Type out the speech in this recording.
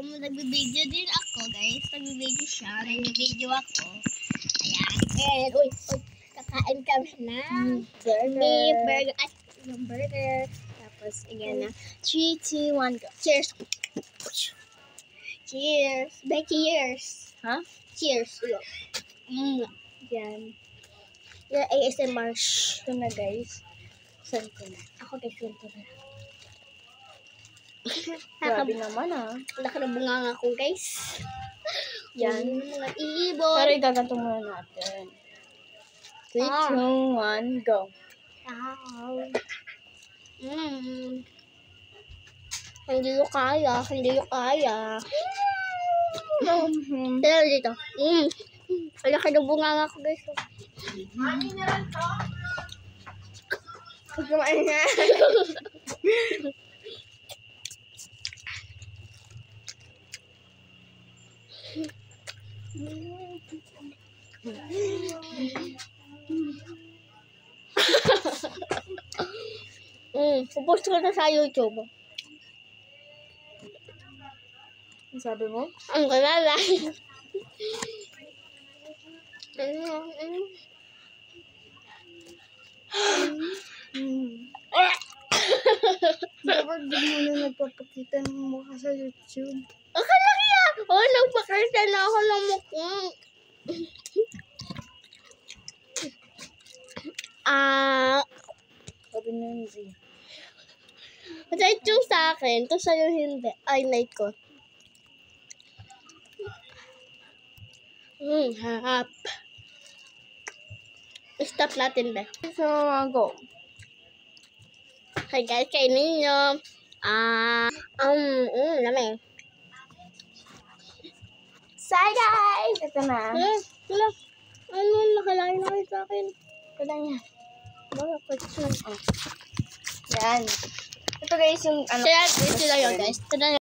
nagbibideo din ako, guys. Nagbibideo siya. Nagbibideo ako. Ayan. And, uy, kakain kami ng beef burger. Ay, yung burger. Tapos, again na. 3, 2, 1, go. Cheers. Cheers. Cheers. Ha? Cheers. Yan. Yung ASMR. Ito na, guys. Saan ko na? Ako, guys, yun ko na. Grabe naman Laki na bunga ko, guys. Yan. Mga ibon. Pero igaganto muna natin. 3, 2, 1, go. Wow. Hindi ko kaya. Tara dito. Laki na bunga ko, guys. Kumain nga. Pupost ko na sa YouTube. Ang sabi mo? Ang kalala. Dapat di mo na nagpapakita ng mukha sa YouTube. Akala niya. Nagpakita na ako ng mukha. Sabi na yun, Z. Masayit yung sa akin. Ito sa'yo hindi. Ay, night ko. Harap. Stop natin ba? So, go. Hi guys, kainin nyo. Lamay. Say guys! Ito na. Wala. Ano, nakalain na kayo sa akin. Ito na yan. Wala pa siya. Yan. Ito guys yung ano. Kaya, sila yun guys. Ito na